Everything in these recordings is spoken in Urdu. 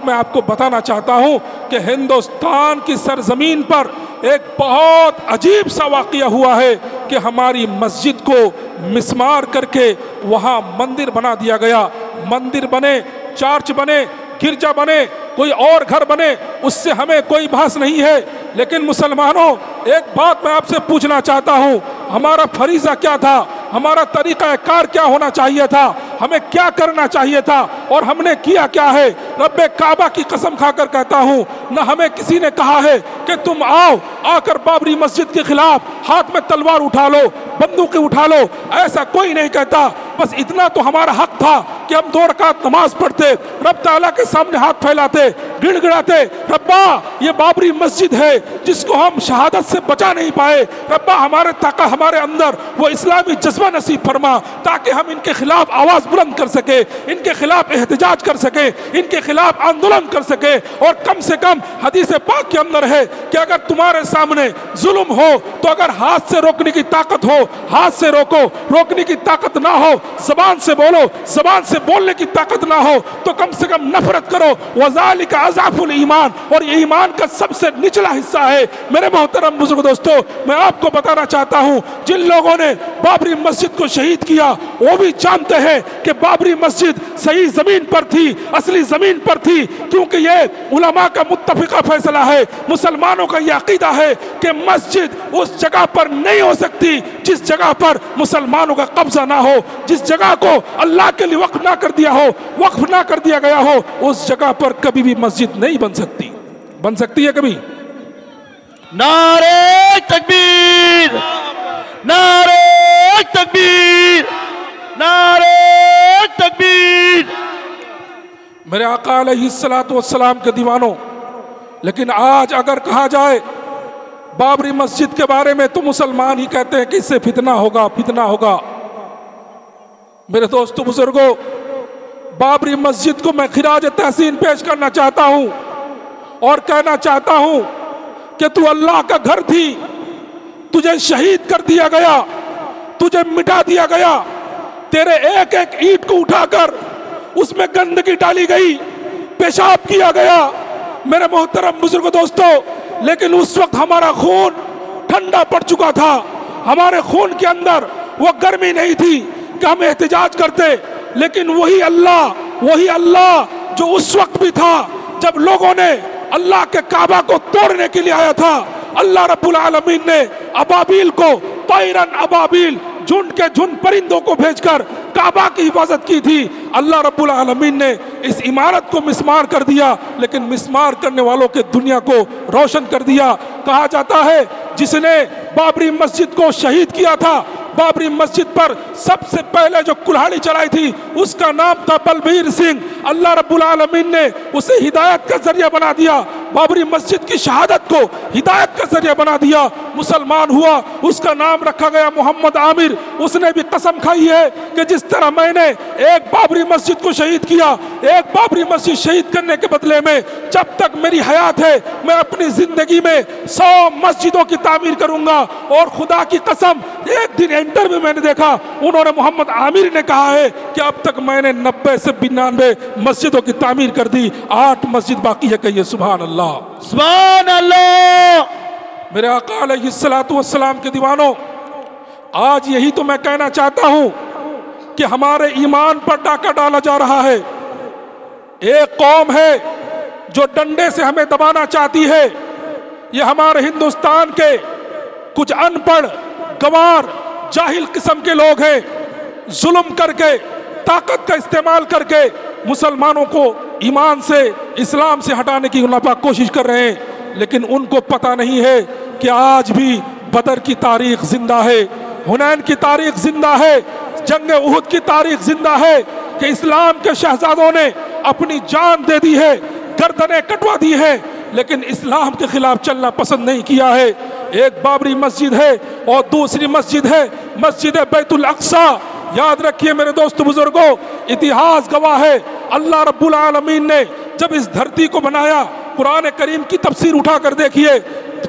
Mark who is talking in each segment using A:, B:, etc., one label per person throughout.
A: میں آپ کو بتانا چاہتا ہوں کہ ہندوستان کی سرزمین پر ایک بہت عجیب سا واقعہ ہوا ہے کہ ہماری مسجد کو مسمار کر کے وہاں مندر بنا دیا گیا. مندر بنے، چرچ بنے، گرجا بنے، کوئی اور گھر بنے، اس سے ہمیں کوئی بحث نہیں ہے. لیکن مسلمانوں، ایک بات میں آپ سے پوچھنا چاہتا ہوں، ہمارا فریضہ کیا تھا؟ ہمارا طریقہ کار کیا ہونا چاہیے تھا؟ ہمیں کیا کرنا چاہیے تھا اور ہم نے کیا کیا ہے؟ رب کعبہ کی قسم کھا کر کہتا ہوں، نہ ہمیں کسی نے کہا ہے کہ تم آ کر بابری مسجد کے خلاف ہاتھ میں تلوار اٹھا لو، بندوقیں اٹھا لو، ایسا کوئی نہیں کہتا. بس اتنا تو ہمارا حق تھا کہ ہم 2 رکعت نماز پڑھتے، رب تعالیٰ کے سامنے ہاتھ پھیلاتے، گڑ گڑاتے، ربا یہ بابری مسجد ہے جس کو ہم شہادت سے بچا نہیں پائے، ربا ہمارے اندر وہ اسلامی جذبہ نصیب فرما تاکہ ہم ان کے خلاف آواز بلند کر سکے، ان کے خلاف احتجاج کر سکے، ان کے خلاف آندولن کر سکے. اور کم سے کم حدیث پاک کے اندر ہے کہ اگر تمہارے سامنے ظلم ہو تو اگر ہاتھ سے روکنے کی طاقت ہو ہاتھ سے روکو، روکنے کی طاقت نہ ہو زبان سے بولو، زبان سے بولنے کی طاقت نہ ہو تو کم سے کم نفرت کرو. وذالک اضعف الایمان، اور یہ ایمان کا سب سے نچلا حصہ ہے. میرے محترم بزرگ دوستو، میں آپ کو بتانا چاہتا ہوں، جن لوگوں نے بابری مسجد کو شہید کیا وہ بھی جانتے ہیں کہ بابری مسجد صحیح زمین پر تھی، اصلی زمین پر تھی، کیونکہ یہ علماء کا متفقہ فیصلہ ہے، مسلمانوں کا یہ عقیدہ ہے کہ مسجد اس جگہ پر نہیں ہو سکتی جس جگہ پر مسلمانوں کا قبضہ نہ ہو، جس جگہ کو اللہ کے لیے وقف نہ کر دیا ہو، وقف نہ کر دیا گیا ہو، اس جگہ پر کبھی بھی مسجد نہیں بن سکتی. بن سکتی ہے کبھی؟
B: نعرہ تکبیر، نعرہ تکبیر، نعرہ تکبیر.
A: میرے آقا علیہ السلام کے دیوانوں، لیکن آج اگر کہا جائے بابری مسجد کے بارے میں تو مسلمان ہی کہتے ہیں کہ اس سے فتنہ ہوگا، فتنہ ہوگا. میرے دوستو بزرگوں، بابری مسجد کو میں خراج تحسین پیش کرنا چاہتا ہوں اور کہنا چاہتا ہوں کہ تو اللہ کا گھر تھی، تجھے شہید کر دیا گیا، تجھے مٹا دیا گیا، تیرے ایک ایک اینٹ کو اٹھا کر اس میں گندگی ڈالی گئی، پیشاب کیا گیا. میرے محترم بزرگ دوستو، لیکن اس وقت ہمارا خون ٹھنڈا پڑ چکا تھا، ہمارے خون کے اندر وہ گرمی نہیں تھی کہ ہم احتجاج کرتے. لیکن وہی اللہ جو اس وقت بھی تھا جب لوگوں نے اللہ کے کعبہ کو توڑنے کے لیے آیا تھا، اللہ رب العالمین نے ابابیل کو، طیرن ابابیل، جھنڈ کے جھنڈ پرندوں کو بھیج کر کعبہ کی حفاظت کی تھی. اللہ رب العالمین نے اس عمارت کو مسمار کر دیا، لیکن مسمار کرنے والوں کے دنیا کو روشن کر دیا. کہا جاتا ہے جس نے بابری مسجد کو شہید کیا تھا، بابری مسجد پر سب سے پہلے جو کلہاڑی چلائی تھی اس کا نام تھا بلبیر سنگھ. اللہ رب العالمین نے اسے ہدایت کا ذریعہ بنا دیا، بابری مسجد کی شہادت کو ہدایت کا ذریعہ بنا دیا، مسلمان ہوا. اس کا نام رکھا گیا محمد عامر. اس نے بھی قسم کھائی ہے کہ جس طرح میں نے ایک بابری مسجد کو شہید کیا، ایک بابری مسجد شہید کرنے کے بدلے میں جب تک میری حیات ہے میں اپنی زندگی میں 100 مسجدوں کی تعمیر کروں گا. اور خدا کی قسم، ایک دن انٹرویو میں نے دیکھا، انہوں نے محمد عامر نے کہا ہے کہ اب تک میں نے 90 سے 92 مسجدوں کی تعمیر کر دی، 8 مسجد باقی ہے. کہیے سبحان اللہ،
B: سبحان اللہ.
A: میرے آقا علیہ السلام کے دیوانوں، آج یہی تو میں کہنا چاہتا ہوں کہ ہمارے ایمان پر ڈاکہ ڈالا جا رہا ہے. ایک قوم ہے جو ڈنڈے سے ہمیں دبانا چاہتی ہے. یہ ہمارے ہندوستان کے کچھ ان پڑھ، گوار، جاہل قسم کے لوگ ہیں. ظلم کر کے، طاقت کا استعمال کر کے مسلمانوں کو ایمان سے، اسلام سے ہٹانے کی ناپاک کوشش کر رہے ہیں. لیکن ان کو پتہ نہیں ہے کہ آج بھی بدر کی تاریخ زندہ ہے، حنین کی تاریخ زندہ ہے، جنگ احد کی تاریخ زندہ ہے کہ اسلام کے شہزادوں نے اپنی جان دے دی ہے، گردنیں کٹوا دی ہے، لیکن اسلام کے خلاف چلنا پسند نہیں کیا ہے. ایک بابری مسجد ہے اور دوسری مسجد ہے مسجد بیت الاقصی. یاد رکھیے میرے دوست بزرگوں، اتہاس گواہ ہے، اللہ رب العالمین نے جب اس دھرتی کو بنایا، قرآن کریم کی تفسیر اٹھا کر دیکھیے،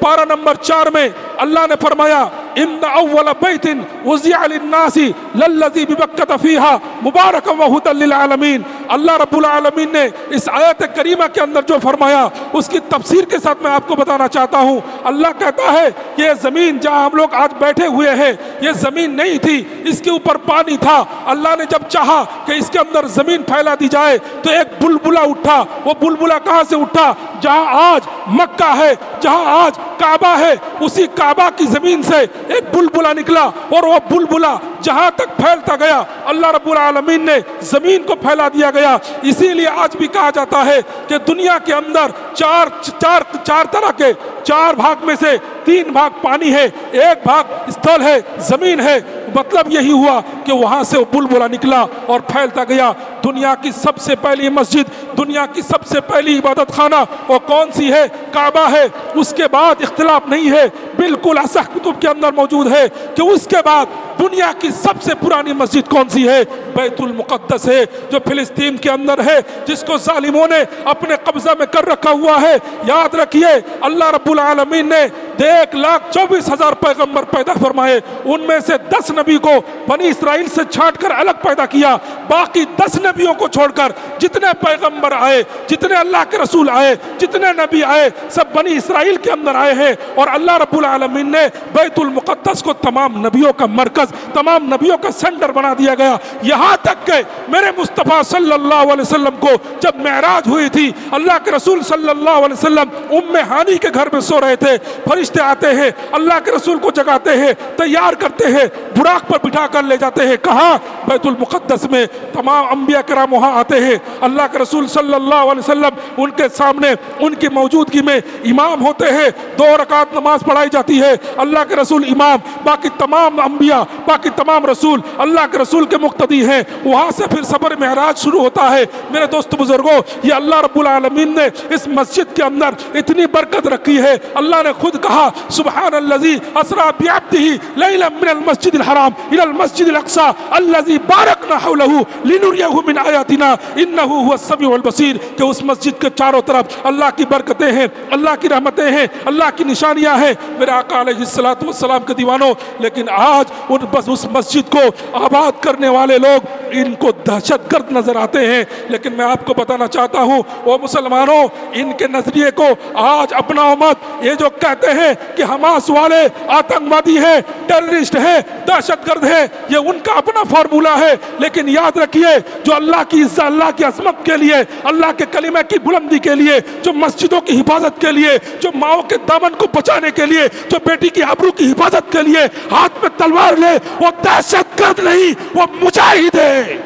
A: پارہ نمبر 4 میں اللہ نے فرمایا ان اول بیت وضع للناس للذی ببکۃ فیہا مبارکا وہدی للعالمین. اللہ رب العالمین نے اس آیت کریمہ کے اندر جو فرمایا اس کی تفسیر کے ساتھ میں آپ کو بتانا چاہتا ہوں. اللہ کہتا ہے کہ یہ زمین جہاں ہم لوگ آج بیٹھے ہوئے ہیں یہ زمین نہیں تھی, اس کے اوپر پانی تھا. اللہ نے جب چاہا کہ اس کے اندر زمین پھیلا دی جائے تو ایک بلبلہ اٹھا. وہ بلبلہ کہاں سے اٹھا؟ جہاں آج مکہ ہے, جہاں آج کعبہ ہے, اسی کعبہ کی زمین سے ایک بلبلہ نکلا اور وہ بلبلہ جہاں تک پھیلتا گیا اللہ رب العالمین نے زمین کو پھیلا دیا گیا. اسی لیے آج بھی کہا جاتا ہے کہ دنیا کے اندر چار طرح کے 4 بھاگ میں سے 3 بھاگ پانی ہے, 1 بھاگ استھل ہے, زمین ہے. مطلب یہی ہوا کہ وہاں سے وہ بلبلہ نکلا اور پھیلتا گیا. دنیا کی سب سے پہلی مسجد, دنیا کی سب سے پہلی عبادت خانہ وہ کون سی ہے؟ کعبہ ہے. اس کے بعد اختلاف نہیں ہے, بالکل اصح کتب کے اندر موجود ہے کہ اس کے بعد دنیا کی سب سے پرانی مسجد کون سی ہے؟ بیت المقدس ہے, جو فلسطین کے اندر ہے, جس کو ظالموں نے اپنے قبضہ میں کر رکھا ہوا ہے. یاد رکھیے اللہ رب العالمین نے 1,24,000 پیغمبر پیدا فرمائے, ان میں سے 10 نبی کو بنی اسرائیل سے چھانٹ کر الگ پیدا کیا. باقی 10 نبیوں کو چھوڑ کر جتنے پیغمبر آئے, جتنے اللہ کے رسول آئے, جتنے نبی آئے, سب بنی اسرائیل کے اندر آئے ہیں. اور اللہ رب العالمین نے بیت المقدس کو تمام نبیوں کا مرکز, تمام نبیوں کا سینٹر بنا دیا گیا. یہاں تک کہ میرے مصطفیٰ صلی اللہ علیہ وسلم کو جب معراج ہوئی تھی, اللہ کے رسول صلی اللہ علیہ وسلم ام ہانی کے گھر میں سو رہے تھے. فرشتے آتے ہیں, اللہ کے رسول کو جگاتے ہیں, تیار کرتے ہیں, براق پر بٹھا کر لے جاتے ہیں. کہاں؟ بیت المقدس میں. تمام انبیاء کرام وہاں آتے ہیں. اللہ کے رسول صلی اللہ علیہ وسلم ان کے سامنے ان کی موجودگی میں امام ہوتے ہیں. 2 رکعت نماز پڑھائی جاتی ہے, اللہ کے رسول امام, باقی تمام انبیاء, باقی تمام رسول اللہ کے رسول کے مقتدی ہیں. وہاں سے پھر سفر معراج شروع ہوتا ہے. میرے دوست بزرگوں, یہ اللہ رب العالمین نے اس مسجد کے اندر اتنی برکت رکھی ہے. اللہ نے خود کہا سبحان الذی اسری بعبدہ لیلا من المسجد الحرام الی المسجد الاقصی الذی بارکنا حولہ لنریہ من آیاتنا انہ هو السمیع البصیر. کہ اس مسجد کے چاروں طرف اللہ کی برکتیں ہیں, اللہ کی رحمتیں ہیں, اللہ کی نشانیاں ہیں. میرے آقا علیہ الصلوۃ والسلام کے دیوانوں, لیکن آج اس مسجد کو آباد کرنے والے لوگ ان کو دہشت گرد نظر آتے ہیں. لیکن میں آپ کو بتانا چاہتا ہوں وہ مسلمانوں, ان کے نظریے کو آج اپناؤ مت. یہ جو کہتے ہیں کہ حماس والے آتنکوادی ہیں, ٹیررسٹ ہیں, دہشت گرد ہیں, یہ ان کا اپنا فارمولہ ہے. لیکن یاد رکھیے جو اللہ کی عزت, اللہ کی عظمت کے لیے, اللہ کے کلمہ کی بلندی کے لیے, جو مسجدوں کی حفاظت کے لیے, جو ماؤں کے دامن کو بچانے کے لیے, جو بیٹی کی آبرو کی حفاظت کے لیے ہاتھ میں تلوار لے, وہ دہشت گرد نہیں, وہ مجاہد ہے.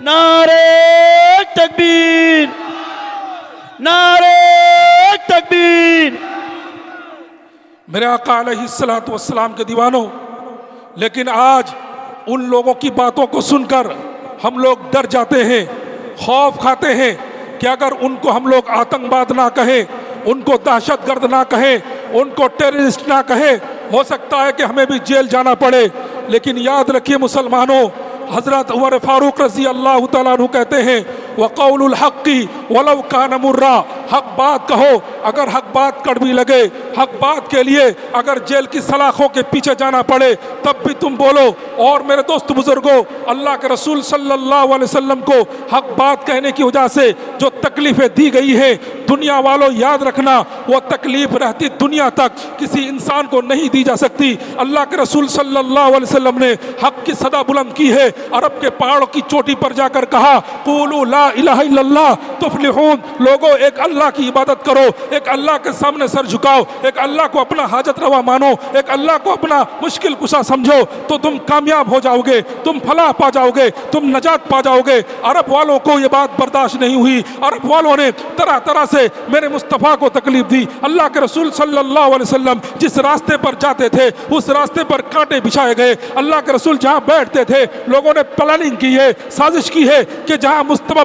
B: نعرہ تکبیر, نعرہ تکبیر.
A: میرے آقا علیہ الصلوۃ والسلام کے دیوانوں, لیکن آج ان لوگوں کی باتوں کو سن کر ہم لوگ ڈر جاتے ہیں, خوف کھاتے ہیں کہ اگر ان کو ہم لوگ آتنکواد نہ کہیں, ان کو دہشت گرد نہ کہیں, ان کو ٹیررسٹ نہ کہیں, ہو سکتا ہے کہ ہمیں بھی جیل جانا پڑے. لیکن یاد رکھیے مسلمانوں, حضرت عمر فاروق رضی اللہ تعالیٰ عنہ کہتے ہیں وَقَوْلُ الْحَقِّ وَلَوْ كَانَ مُرًّا, حق بات کہو اگر حق بات کڑوی لگے, حق بات کے لیے اگر جیل کی سلاخوں کے پیچھے جانا پڑے تب بھی تم بولو. اور میرے دوست بزرگوں, اللہ کے رسول صلی اللہ علیہ وسلم کو حق بات کہنے کی وجہ سے جو تکلیفیں دی گئی ہیں, دنیا والوں یاد رکھنا وہ تکلیف رہتی دنیا تک کسی انسان کو نہیں دی جا سکتی. اللہ کے رسول صلی اللہ علیہ وسلم نے حق کی صدا بلند کی ہے, عرب کے پہاڑوں کی چوٹی پر جا کر کہا قولوا لا الہ الا اللہ تفلحون. لوگوں ایک اللہ کی عبادت کرو, ایک اللہ کے سامنے سر جھکاؤ, ایک اللہ کو اپنا حاجت روا مانو, ایک اللہ کو اپنا مشکل کشا سمجھو تو تم کامیاب ہو جاؤ گے, تم فلاح پا جاؤ گے, تم نجات پا جاؤ گے. عرب والوں کو یہ بات برداشت نہیں ہوئی. عرب والوں نے طرح طرح سے میرے مصطفیٰ کو تکلیف دی. اللہ کے رسول صلی اللہ علیہ وسلم جس راستے پر جاتے تھے اس راستے پر کانٹے بچھائے گئے. اللہ کے رسول جہاں بیٹھتے تھے لوگوں نے پلاننگ کی ہے, سازش کی ہے کہ جہاں مصطفیٰ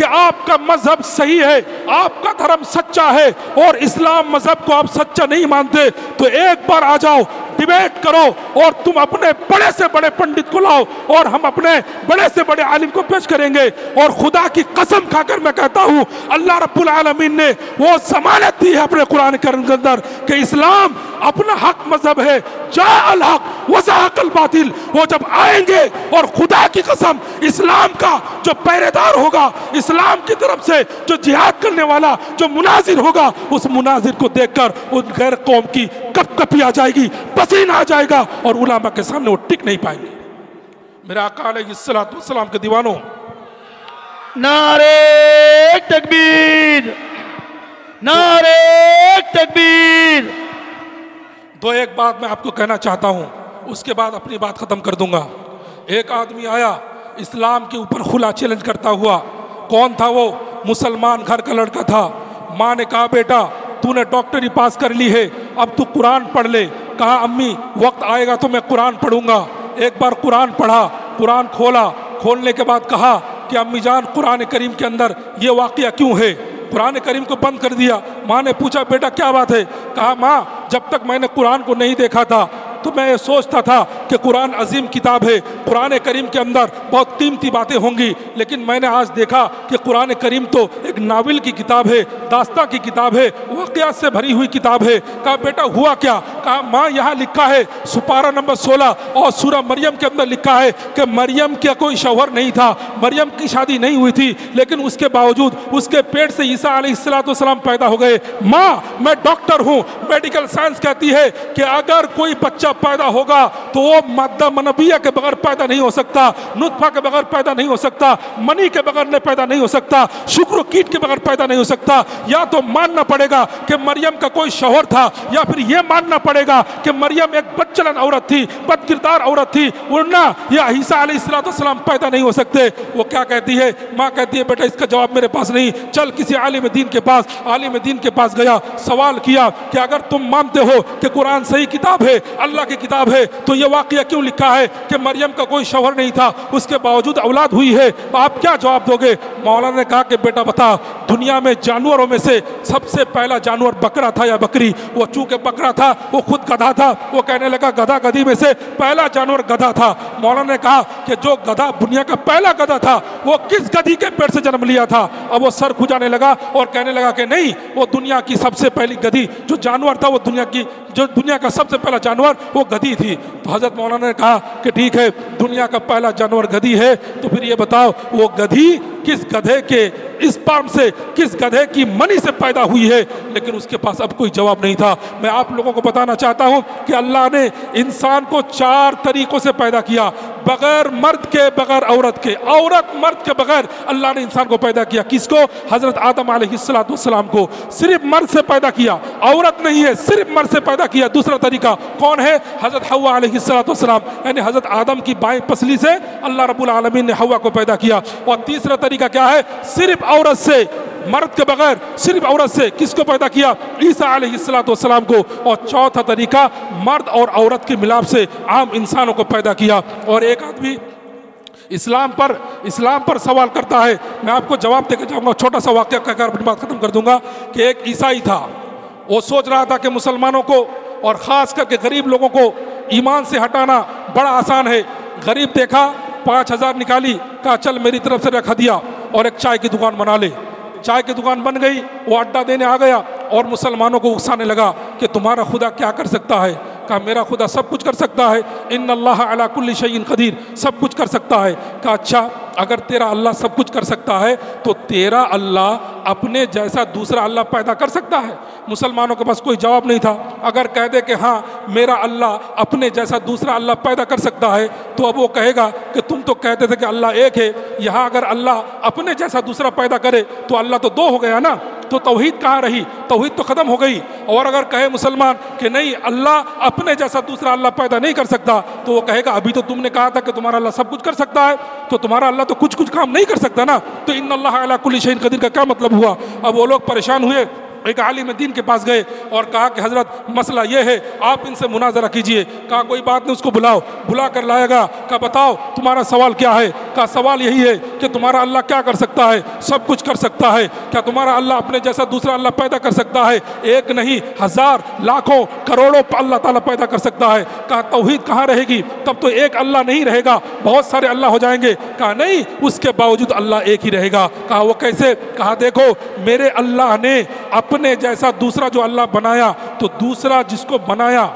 A: کہ آپ کا مذہب صحیح ہے، آپ کا دھرم سچا ہے اور اسلام مذہب کو آپ سچا نہیں مانتے تو ایک بار آ جاؤ، ڈیبیٹ کرو اور تم اپنے بڑے سے بڑے پنڈت کو لاؤ اور ہم اپنے بڑے سے بڑے عالم کو پیش کریں گے۔ اور خدا کی قسم کھا کر میں کہتا ہوں اللہ رب العالمین نے وہ ضمانت دی ہے اپنے قرآن کریم کے اندر کہ اسلام اپنا حق مذہب ہے، جاء الحق وزهق الباطل۔ وہ جب آئیں گے اور خدا کی قسم اسلام کا جو پہرے دار ہوگا، اسلام کی طرف سے جو جہاد کرنے والا جو مناظر ہوگا، اس مناظر کو دیکھ کر ان غیر قوم کی کپ کپی آ جائے گی، پسینہ آ جائے گا اور علماء کے سامنے وہ ٹک نہیں پائیں گے۔ میرے آقا علیہ الصلوۃ والسلام کے دیوانوں،
B: نعرہ تکبیر، نعرہ تکبیر۔
A: تو ایک بات میں آپ کو کہنا چاہتا ہوں، اس کے بعد اپنی بات ختم کر دوں گا۔ ایک آدمی آیا اسلام کے اوپر کھلا چیلنج کرتا ہوا۔ کون تھا وہ؟ مسلمان گھر کا لڑکا تھا۔ ماں نے کہا بیٹا تو نے ڈاکٹری پاس کر لی ہے، اب تو قرآن پڑھ لے۔ کہا امی وقت آئے گا تو میں قرآن پڑھوں گا۔ ایک بار قرآن پڑھا، قرآن کھولا، کھولنے کے بعد کہا کہ امی جان قرآن کریم کے اندر یہ واقعہ کیوں ہے؟ قرآن کریم کو بند کر دیا۔ ماں نے پوچھا بیٹا کیا بات ہے؟ کہا ماں جب تک میں نے قرآن کو نہیں دیکھا تھا تو میں یہ سوچتا تھا کہ قرآن عظیم کتاب ہے، قرآن کریم کے اندر بہت قیمتی باتیں ہوں گی، لیکن میں نے آج دیکھا کہ قرآن کریم تو ایک ناول کی کتاب ہے، داستان کی کتاب ہے، واقعات سے بھری ہوئی کتاب ہے۔ کہا بیٹا ہوا کیا؟ کہا ماں یہاں لکھا ہے سپارہ نمبر 16 اور سورہ مریم کے اندر لکھا ہے کہ مریم کا کوئی شوہر نہیں تھا، مریم کی شادی نہیں ہوئی تھی، لیکن اس کے باوجود اس کے پیٹ سے عیسیٰ علیہ السلام پیدا ہو گئے۔ ماں میں ڈاکٹر ہوں، میڈیکل سائنس کہتی ہے کہ اگر کوئی بچہ پیدا ہوگا تو وہ مادہ منویہ کے بغیر پیدا نہیں ہو سکتا، نطفہ کے بغیر پیدا نہیں ہو سکتا، منی کے بغیر پیدا نہیں ہو سکتا، شکر و کیٹ کے بغیر پیدا نہیں ہو سکتا۔ یا تو ماننا پڑے گا کہ مریم کا کوئی شوہر تھا، یا پھر یہ ماننا پڑے گا کہ مریم ایک بدچلن عورت تھی، بد کردار عورت تھی، ورنہ یہ عیسیٰ علیہ السلام پیدا نہیں ہو سکتے۔ وہ کیا کہتی ہے؟ ماں کہتی ہے بیٹا اس کا جواب میرے پاس نہیں، چل کسی عالم دین کے پاس۔ عالم دین کے پاس گیا، سوال کیا کہ اگر تم مانتے ہو کہ قرآن صحیح کتاب ہے، اللہ کی کتاب ہے، تو یہ واقعہ کیوں لکھا ہے کہ مریم کا کوئی شوہر نہیں تھا، اس کے باوجود اولاد ہوئی ہے؟ آپ کیا جواب دو گے؟ مولانا نے کہا کہ بیٹا بتا، دنیا میں جانوروں میں سے سب سے پہلا جانور بکرا تھا یا بکری؟ وہ چونکہ بکرا تھا وہ خود گدھا تھا، وہ کہنے لگا گدھا گدھی میں سے پہلا جانور گدھا تھا۔ مولانا نے کہا کہ جو گدھا دنیا کا پہلا گدھا تھا وہ کس گدھی کے پیٹ سے جنم لیا تھا؟ اب وہ سر کھجانے لگا اور کہنے لگا کہ نہیں، وہ دنیا کی سب سے پہلی گدھی جو جانور تھا، وہ دنیا کا سب سے پہلا جانور وہ گدھی تھی۔ تو حضرت مولانا نے کہا کہ ٹھیک ہے، دنیا کا پہلا جانور گدھی ہے، تو پھر یہ بتاؤ وہ گدھی کس گدھے کے اسپرم سے، کس گدھے کی منی سے پیدا ہوئی ہے؟ لیکن اس کے پاس اب کوئی جواب نہیں تھا۔ میں آپ لوگوں کو بتانا چاہتا ہوں کہ اللہ نے انسان کو 4 طریقوں سے پیدا کیا، بغیر مرد کے، بغیر عورت کے، عورت مرد کے بغیر اللہ نے انسان کو پیدا کیا۔ کس کو؟ حضرت آدم علیہ السلام کو صرف مرد سے پیدا کیا، عورت نہیں ہے، صرف مرد سے پیدا کیا۔ دوسرا طریقہ کون ہے؟ حضرت حوا علیہ السلام، یعنی حضرت آدم کی بائیں پسلی سے اللہ رب العالمین نے حوا کو پیدا کیا۔ اور تیسرا طریقہ کیا ہے؟ صرف عورت سے، مرد کے بغیر، صرف عورت سے۔ کس کو پیدا کیا؟ عیسیٰ علیہ السلام کو۔ اور چوتھا طریقہ مرد اور عورت کے ملاپ سے عام انسانوں کو پیدا کیا۔ اور ایک آدمی اسلام پر سوال کرتا ہے، میں آپ کو جواب دے کے جاؤں گا، چھوٹا سا واقعہ کہہ کر اپنی بات ختم کر دوں گا کہ ایک عیسائی تھا، وہ سوچ رہا تھا کہ مسلمانوں کو اور خاص کر کے غریب لوگوں کو ایمان سے ہٹانا بڑا آسان ہے۔ غریب دیکھا، 5000 نکالی، کہا چل میری طرف سے رکھ دیا اور ایک چائے کی دکان بنا لے۔ چائے کی دکان بن گئی، وہ اڈا دینے آ گیا اور مسلمانوں کو اکسانے لگا کہ تمہارا خدا کیا کر سکتا ہے؟ کہا میرا خدا سب کچھ کر سکتا ہے، ان اللہ علی کل شیء قدیر، سب کچھ کر سکتا ہے۔ کہا اچھا اگر تیرا اللہ سب کچھ کر سکتا ہے تو تیرا اللہ اپنے جیسا دوسرا اللہ پیدا کر سکتا ہے؟ مسلمانوں کے پاس کوئی جواب نہیں تھا۔ اگر کہہ دے کہ ہاں میرا اللہ اپنے جیسا دوسرا اللہ پیدا کر سکتا ہے تو اب وہ کہے گا کہ تم تو کہتے تھے کہ اللہ ایک ہے، یہاں اگر اللہ اپنے جیسا دوسرا پیدا کرے تو اللہ تو 2 ہو گیا نا، تو توحید کہاں رہی؟ توحید تو ختم ہو گئی۔ اور اگر کہے مسلمان کہ نہیں اللہ اپنے جیسا دوسرا اللہ پیدا نہیں کر سکتا تو وہ کہے گا ابھی تو تم نے کہا تھا کہ تمہارا اللہ سب کچھ کر سکتا ہے، تو تمہارا اللہ تو کچھ کام نہیں کر سکتا نا، تو ان اللہ علی کل شیء قدیر کا کیا مطلب ہوا؟ اب وہ لوگ پریشان ہوئے، ایک عالم دین کے پاس گئے اور کہا کہ حضرت مسئلہ یہ ہے، آپ ان سے مناظرہ کیجئے۔ کہا کوئی بات نہیں، اس کو بلاؤ۔ بلا کر لائے گا، کہا بتاؤ تمہارا سوال کیا ہے؟ کہا سوال یہی ہے کہ تمہارا اللہ کیا کر سکتا ہے؟ سب کچھ کر سکتا ہے۔ کیا تمہارا اللہ اپنے جیسا دوسرا اللہ پیدا کر سکتا ہے؟ ایک نہیں، ہزار، لاکھوں، کروڑوں اللہ تعالیٰ پیدا کر سکتا ہے۔ کہا توحید کہاں رہے گی؟ تب تو ایک اللہ نہیں رہے گا، بہت سارے اللہ ہو جائیں گے۔ کہا نہیں، اس کے باوجود اللہ ایک ہی رہے گا۔ کہا وہ کیسے؟ کہا دیکھو میرے اللہ نے اپنے جیسا دوسرا جو اللہ بنایا، تو دوسرا جس کو بنایا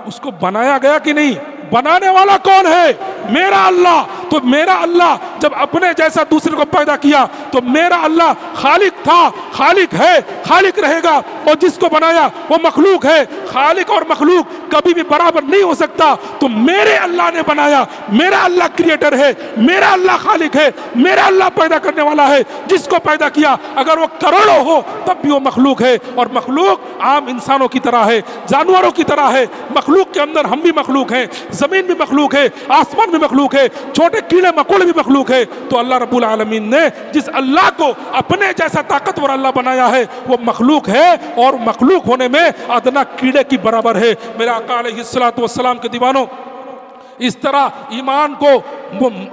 A: اس کو بنایا گیا کہ نہیں؟ بنانے والا کون ہے؟ میرا اللہ۔ تو میرا اللہ جب اپنے جیسا دوسرے کو پیدا کیا تو میرا اللہ خالق تھا، خالق ہے، خالق رہے گا، اور جس کو بنایا وہ مخلوق ہے۔ خالق اور مخلوق کبھی بھی برابر نہیں ہو سکتا۔ تو میرے اللہ نے بنایا، میرا اللہ کریٹر ہے، میرا اللہ خالق ہے، میرا اللہ پیدا کرنے والا ہے۔ جس کو پیدا کیا اگر وہ کروڑوں ہو تب بھی وہ مخلوق ہے، اور مخلوق عام انسانوں کی طرح ہے، جانوروں کی طرح ہے۔ مخلوق کے اندر ہم بھی مخلوق ہیں، زمین بھی مخلوق ہے، آسمان بھی مخلوق ہے، چھوٹے کیڑے مکوڑے بھی مخلوق ہے۔ تو اللہ رب العالمین نے جس اللہ کو اپنے جیسا طاقتور اللہ بنایا ہے وہ مخلوق ہے، اور مخلوق ہونے میں ادنا کیڑے کی برابر ہے۔ میرے آقا علیہ الصلوۃ والسلام کے دیوانوں، اس طرح ایمان کو،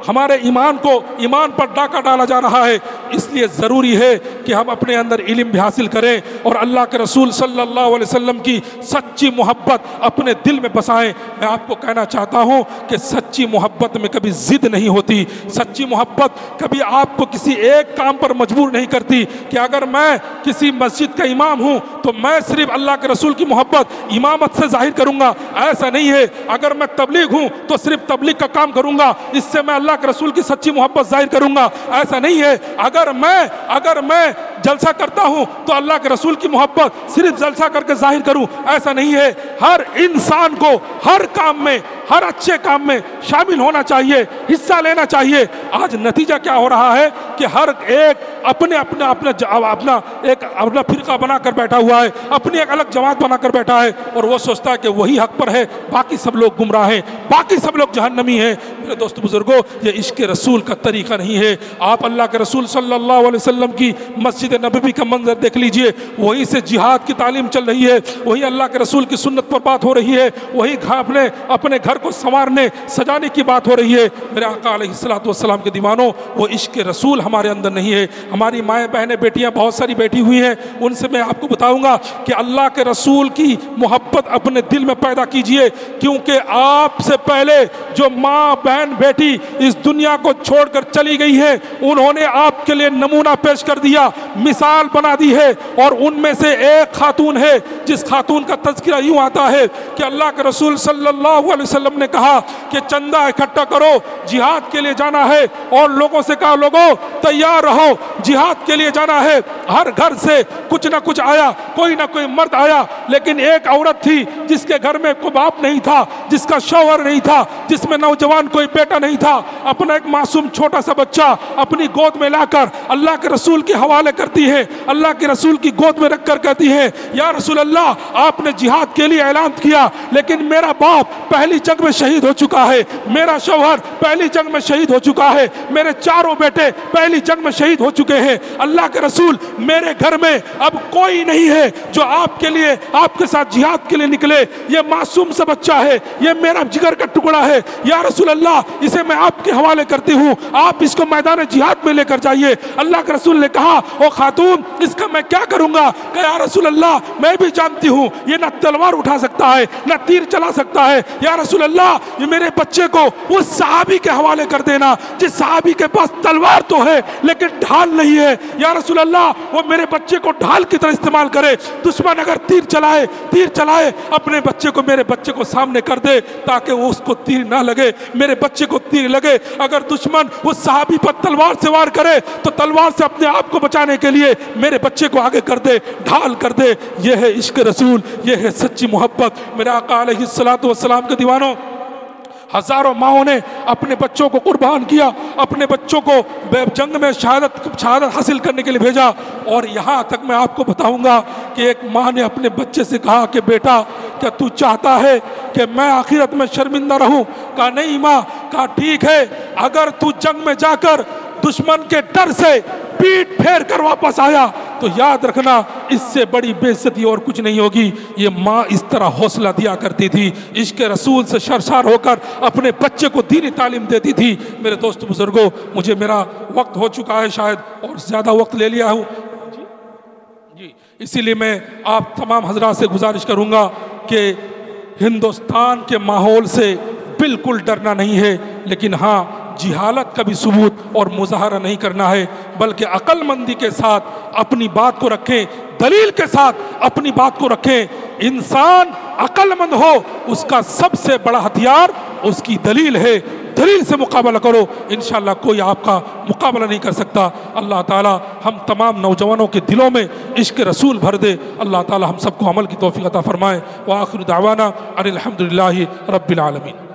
A: ہمارے ایمان کو، ایمان پر ڈاکہ ڈالا جا رہا ہے۔ اس لیے ضروری ہے کہ ہم اپنے اندر علم بھی حاصل کریں، اور اللہ کے رسول صلی اللہ علیہ وسلم کی سچی محبت اپنے دل میں بسائیں۔ میں آپ کو کہنا چاہتا ہوں کہ سچی محبت میں کبھی ضد نہیں ہوتی، سچی محبت کبھی آپ کو کسی ایک کام پر مجبور نہیں کرتی کہ اگر میں کسی مسجد کا امام ہوں تو میں صرف اللہ کے رسول کی محبت امامت سے ظاہر کروں گا، ایسا نہیں ہے۔ اگر میں تبلیغ ہوں تو صرف تبلیغ کا کام کروں گا، اس سے میں اللہ کے رسول کی سچی محبت ظاہر کروں گا، ایسا نہیں ہے۔ اگر میں جلسہ کرتا ہوں تو اللہ کے رسول کی محبت صرف جلسہ کر کے ظاہر کروں، ایسا نہیں ہے۔ ہر انسان کو ہر کام میں، ہر اچھے کام میں شامل ہونا چاہیے، حصہ لینا چاہیے۔ آج نتیجہ کیا ہو رہا ہے کہ ہر ایک اپنا فرقہ بنا کر بیٹھا ہوا ہے، اپنی ایک الگ جماعت بنا کر بیٹھا ہے، اور وہ سوچتا ہے کہ وہی حق پر ہے، باقی سب لوگ گمراہ ہیں، باقی سب لوگ جہنمی ہیں۔ میرے دوست بزرگوں، یہ عشق رسول کا طریقہ نہیں ہے۔ آپ اللہ کے رسول صلی اللہ علیہ وسلم کی مسجد نبوی کا منظر دیکھ لیجئے، وہیں سے جہاد کی تعلیم چل رہی ہے، وہی اللہ کے رسول کی سنت پر بات ہو رہی ہے، وہی اپنے گھر کو سنوارنے سجانے کی بات ہو رہی ہے۔ میرے آقا علیہ الصلوۃ والسلام کے دیوانوں، وہ عشق رسول ہمارے اندر نہیں ہے۔ ہماری مائیں بہنیں بیٹیاں بہت ساری بیٹھی ہوئی ہیں، ان سے میں آپ کو بتاؤں گا کہ اللہ کے رسول کی محبت اپنے دل میں پیدا کیجئے، کیونکہ آپ سے پہلے جو ماں بہن بیٹی اس دنیا کو چھوڑ کر چلی گئی ہے، انہوں نے آپ کے لیے نمونہ پیش کر دیا، مثال بنا دی ہے، اور ان میں سے ایک خاتون ہے جس خاتون کا تذکرہ یوں آتا ہے کہ اللہ کے رسول صلی اللہ علیہ وسلم نے کہا کہ چندہ اکٹھا کرو، جہاد کے لیے جانا ہے، اور لوگوں سے کہا لوگوں تیار رہو، جہاد کے لیے جانا ہے۔ ہر گھر سے کچھ نہ کچھ آیا، کوئی نہ کوئی مرد آیا، لیکن ایک عورت تھی جس کے گھر میں کوئی باپ نہیں تھا، جس کا شوہر نہیں تھا، جس میں نوجوان کوئی بیٹا نہیں تھا، اپنا ایک معصوم چھوٹا سا بچہ اپنی گود میں لا کر اللہ کے رسول کے حوالے کرتی ہے، اللہ کے رسول کی گود میں رکھ کر کہتی ہے یا رسول اللہ، آپ نے جہاد کے لیے اعلان کیا، لیکن میرا باپ پہلی جنگ میں شہید ہو چکا ہے، میرا شوہر پہلی جنگ میں شہید ہو چکا ہے، میرے چاروں بیٹے پہلی جنگ میں شہید ہو چکے ہیں، اللہ کے رسول میرے گھر میں اب کوئی نہیں ہے جو آپ کے لیے، آپ کے ساتھ جہاد کے لیے نکلے، یہ معصوم سا بچہ ہے، یہ میرا جگر کا ٹکڑا ہے، یا رسول اللہ اسے میں آپ کے حوالے کرتی ہوں، آپ اس کو میدان جہاد میں لے کر جائیے۔ اللہ کے رسول نے کہا او خاتون، اس کا میں کیا کروں گا؟ کہ یا رسول اللہ میں بھی جانتی ہوں یہ نہ تلوار اٹھا سکتا ہے نہ تیر چلا سکتا ہے، یا رسول اللہ یہ میرے بچے کو اس صحابی کے حوالے کر دینا جس صحابی کے پاس تلوار تو ہے لیکن ڈھال نہیں ہے، یا رسول اللہ وہ میرے بچے کو ڈھال کی طرح استعمال کرے، دشمن اگر تیر چلائے اپنے بچے کو، میرے بچے کو سامنے کر دے تاکہ وہ اس کو تیر نہ لگے، میرے بچے کو تیر لگے، اگر دشمن اس صحابی پر تلوار سے وار کرے تو تلوار سے اپنے آپ کو بچانے کے لیے میرے بچے کو آگے کر دے، ڈھال کر دے۔ یہ ہے عشق رسول، یہ ہے سچی محبت۔ میرے آقا علیہ الصلوۃ والسلام کے دیوانوں، ہزاروں ماؤں نے اپنے بچوں کو قربان کیا، اپنے بچوں کو جنگ میں شہادت حاصل کرنے کے لیے بھیجا، اور یہاں تک میں آپ کو بتاؤں گا کہ ایک ماں نے اپنے بچے سے کہا کہ بیٹا کیا تو چاہتا ہے کہ میں آخرت میں شرمندہ رہوں؟ کہا نہیں ماں۔ کہا ٹھیک ہے، اگر تو جنگ میں جا کر دشمن کے ڈر سے پیٹ پھیر کر واپس آیا تو تو یاد رکھنا اس سے بڑی بے عزتی اور کچھ نہیں ہوگی۔ یہ ماں اس طرح حوصلہ دیا کرتی تھی، عشق رسول سے شرشار ہو کر اپنے بچے کو دینی تعلیم دیتی تھی۔ میرے دوست بزرگوں، مجھے میرا وقت ہو چکا ہے شاید، اور زیادہ وقت لے لیا ہوں جی، اسی لیے میں آپ تمام حضرات سے گزارش کروں گا کہ ہندوستان کے ماحول سے بالکل ڈرنا نہیں ہے، لیکن ہاں جہالت کا بھی ثبوت اور مظاہرہ نہیں کرنا ہے، بلکہ عقل مندی کے ساتھ اپنی بات کو رکھیں، دلیل کے ساتھ اپنی بات کو رکھیں۔ انسان عقل مند ہو، اس کا سب سے بڑا ہتھیار اس کی دلیل ہے، دلیل سے مقابلہ کرو، انشاءاللہ کوئی آپ کا مقابلہ نہیں کر سکتا۔ اللہ تعالی ہم تمام نوجوانوں کے دلوں میں عشق رسول بھر دے، اللہ تعالی ہم سب کو عمل کی توفیق عطا فرمائے۔ وآخر دعوانا ان الحمدللہ رب العالمین۔